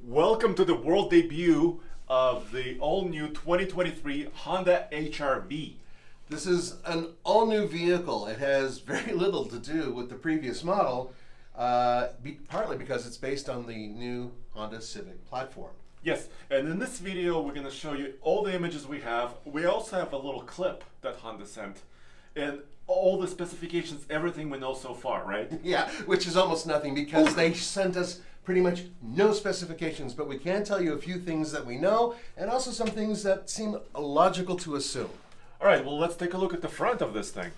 Welcome to the world debut of the all-new 2023 Honda HR-V. This is an all-new vehicle. It has very little to do with the previous model, partly because it's based on the new Honda Civic platform. Yes, and in this video we're going to show you all the images we have. We also have a little clip that Honda sent, and all the specifications, everything we know so far, right? Yeah, which is almost nothing because they sent us pretty much no specifications, but we can tell you a few things that we know and also some things that seem logical to assume. All right, well, let's take a look at the front of this thing.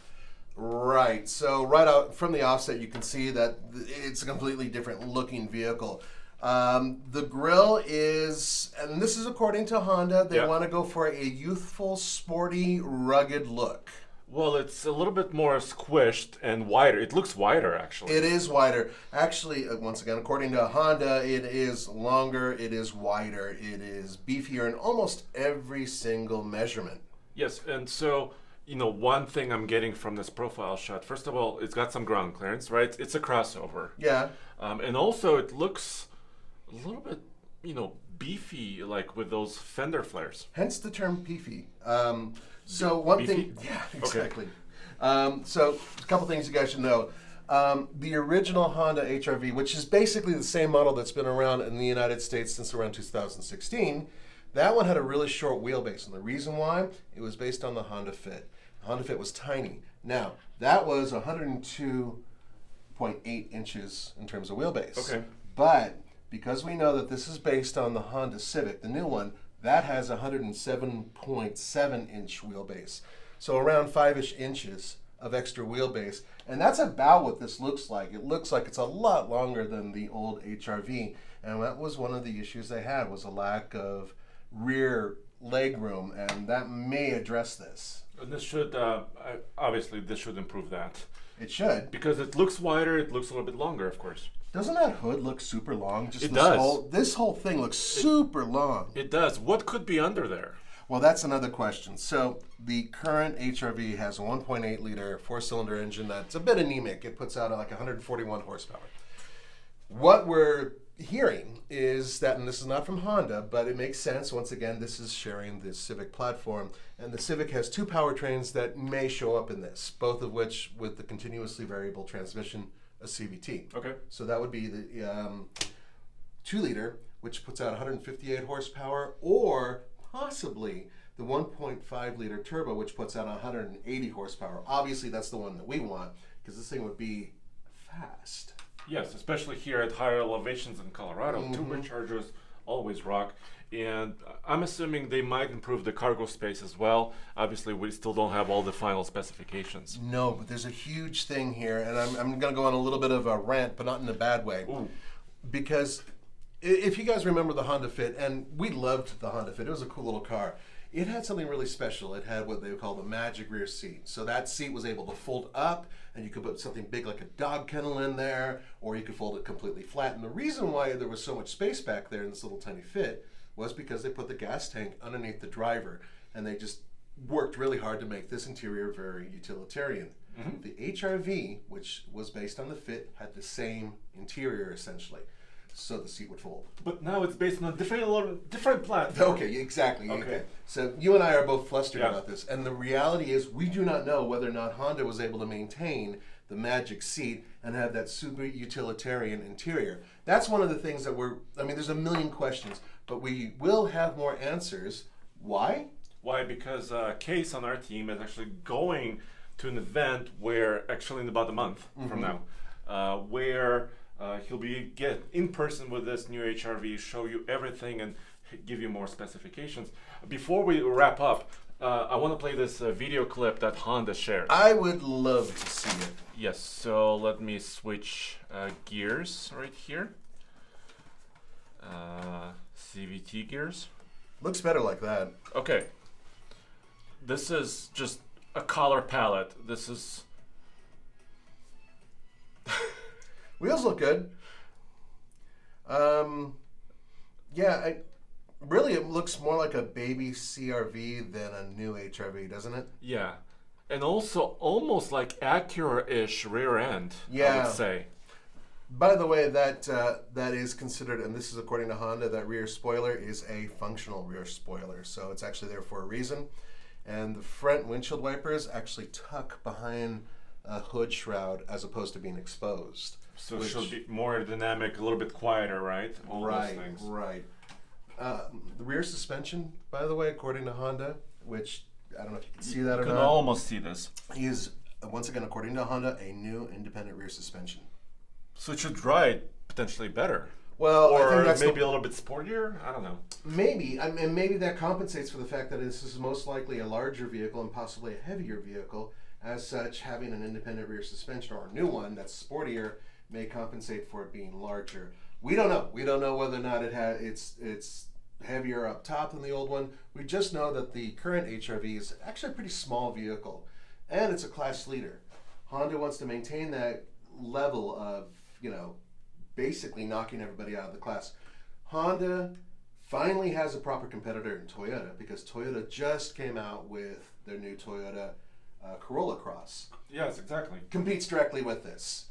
Right, so right out from the offset you can see that it's a completely different looking vehicle. The grille is, and this is according to Honda, they want to go for a youthful, sporty, rugged look. Well, it's a little bit more squished and wider. It looks wider, actually. It is wider. Actually, once again, according to Honda, it is longer, it is wider, it is beefier in almost every single measurement. Yes, and so, one thing I'm getting from this profile shot, first of all, it's got some ground clearance, right? It's a crossover. Yeah. And also, it looks a little bit, beefy, like with those fender flares. Hence the term beefy. So one beefy? thing, yeah, exactly. Okay. So a couple things you guys should know. The original Honda HR-V, which is basically the same model that's been around in the United States since around 2016, that one had a really short wheelbase. And the reason why, it was based on the Honda Fit. The Honda Fit was tiny. Now, that was 102.8 inches in terms of wheelbase. Okay. But because we know that this is based on the Honda Civic, the new one, that has a 107.7 inch wheelbase. So around 5-ish inches of extra wheelbase. And that's about what this looks like. It looks like it's a lot longer than the old HR-V. And that was one of the issues they had, was a lack of rear leg room. And that may address this. And this should, obviously, this should improve that. It should. Because it looks wider, it looks a little bit longer, of course. Doesn't that hood look super long? It does. This whole thing looks super long. It does. What could be under there? Well, that's another question. So the current HR-V has a 1.8 liter 4-cylinder engine that's a bit anemic. It puts out like 141 horsepower. What we're hearing is that, and this is not from Honda, but it makes sense. Once again, this is sharing the Civic platform. And the Civic has two powertrains that may show up in this, both of which with the continuously variable transmission, a CVT. Okay. So that would be the 2-liter, which puts out 158 horsepower, or possibly the 1.5-liter turbo, which puts out 180 horsepower. Obviously, that's the one that we want, because this thing would be fast. Yes, especially here at higher elevations in Colorado. Turbochargers always rock. And I'm assuming they might improve the cargo space as well. Obviously, we still don't have all the final specifications. No, but there's a huge thing here, and I'm going to go on a little bit of a rant, but not in a bad way. Ooh. Because if you guys remember the Honda Fit, and we loved the Honda Fit, it was a cool little car. It had something really special. It had what they would call the magic rear seat. So that seat was able to fold up, and you could put something big like a dog kennel in there, or you could fold it completely flat. And the reason why there was so much space back there in this little tiny Fit was because they put the gas tank underneath the driver, and they just worked really hard to make this interior very utilitarian. Mm-hmm. The HR-V, which was based on the Fit, had the same interior essentially, so the seat would fold. But now it's based on a different platform. Okay, exactly. Okay. So you and I are both flustered about this, and the reality is we do not know whether or not Honda was able to maintain the magic seat and have that super utilitarian interior. That's one of the things that there's a million questions, but we will have more answers. Why? Why? Because Case on our team is actually going to an event where, actually in about a month from now, where he'll be in person with this new HR-V, show you everything and give you more specifications. Before we wrap up, I want to play this video clip that Honda shared. I would love to see it. Yes, so let me switch gears right here. CVT gears. Looks better like that. Okay. This is just a color palette. This is... Wheels look good. Really it looks more like a baby CR-V than a new HR-V, doesn't it? Yeah. And also almost like Acura-ish rear end, I would say. By the way, that is considered, and this is according to Honda, that rear spoiler is a functional rear spoiler. So it's actually there for a reason. And the front windshield wipers actually tuck behind a hood shroud as opposed to being exposed. So it should be more dynamic, a little bit quieter, right? All those things. Right. The rear suspension, by the way, according to Honda, which I don't know if you can see that or not. You can almost see this. Is, once again, according to Honda, a new independent rear suspension. So it should ride potentially better. Well, or I think that's maybe a little bit sportier. I don't know. Maybe, and maybe that compensates for the fact that this is most likely a larger vehicle and possibly a heavier vehicle. As such, having an independent rear suspension or a new one that's sportier may compensate for it being larger. We don't know. We don't know whether or not it's heavier up top than the old one. We just know that the current HR-V is actually a pretty small vehicle, and it's a class leader. Honda wants to maintain that level of, basically knocking everybody out of the class. Honda finally has a proper competitor in Toyota because Toyota just came out with their new Toyota Corolla Cross. Yes, exactly. Competes directly with this.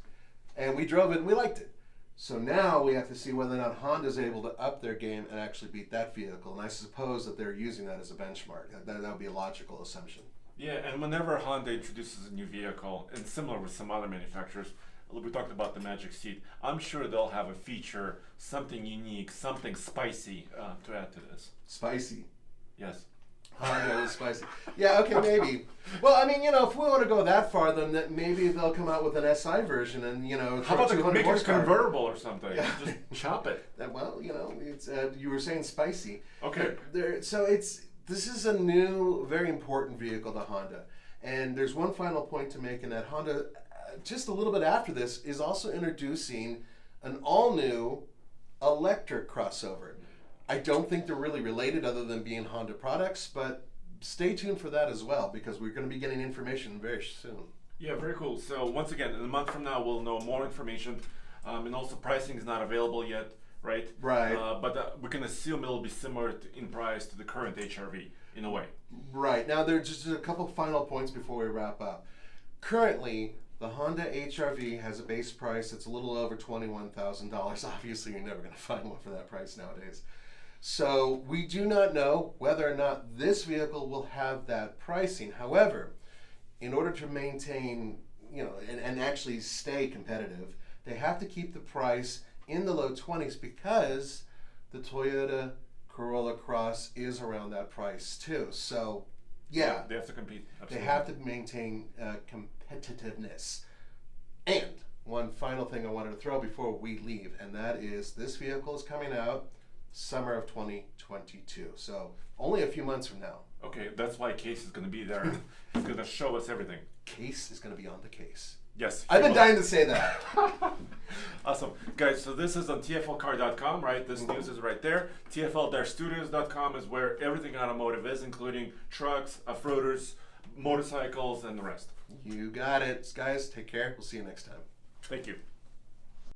And we drove it and we liked it. So now we have to see whether or not Honda's able to up their game and actually beat that vehicle. And I suppose that they're using that as a benchmark. That would be a logical assumption. Yeah, and whenever Honda introduces a new vehicle, and similar with some other manufacturers, we talked about the Magic Seat. I'm sure they'll have a feature, something unique, something spicy to add to this. Spicy? Yes. Honda is spicy. Yeah, okay, maybe. Well, I mean, if we want to go that far, then maybe they'll come out with an SI version and, How about they make it convertible or something? Yeah. Just chop it. Well, it's you were saying spicy. Okay. So this is a new, very important vehicle to Honda. And there's one final point to make in that Honda, just a little bit after this, is also introducing an all-new electric crossover. I don't think they're really related other than being Honda products, but stay tuned for that as well because we're going to be getting information very soon. Yeah, very cool. So once again, in a month from now, we'll know more information. And also pricing is not available yet, right? Right. But we can assume it'll be similar in price to the current HR-V in a way. Right. Now, there's just a couple final points before we wrap up. Currently, the Honda HR-V has a base price that's a little over $21,000. Obviously, you're never going to find one for that price nowadays. So we do not know whether or not this vehicle will have that pricing. However, in order to maintain, and actually stay competitive, they have to keep the price in the low 20s because the Toyota Corolla Cross is around that price too. So, yeah, they have to compete. Absolutely. They have to maintain competitiveness. And one final thing I wanted to throw before we leave, and that is this vehicle is coming out summer of 2022. So only a few months from now. Okay, that's why Case is going to be there. He's going to show us everything. Case is going to be on the case. Yes. I've been dying to say that. Awesome. Guys, so this is on tflcar.com, right? This news is right there. tfl-studios.com is where everything automotive is, including trucks, off-roaders, motorcycles, and the rest. You got it. Guys, take care. We'll see you next time. Thank you.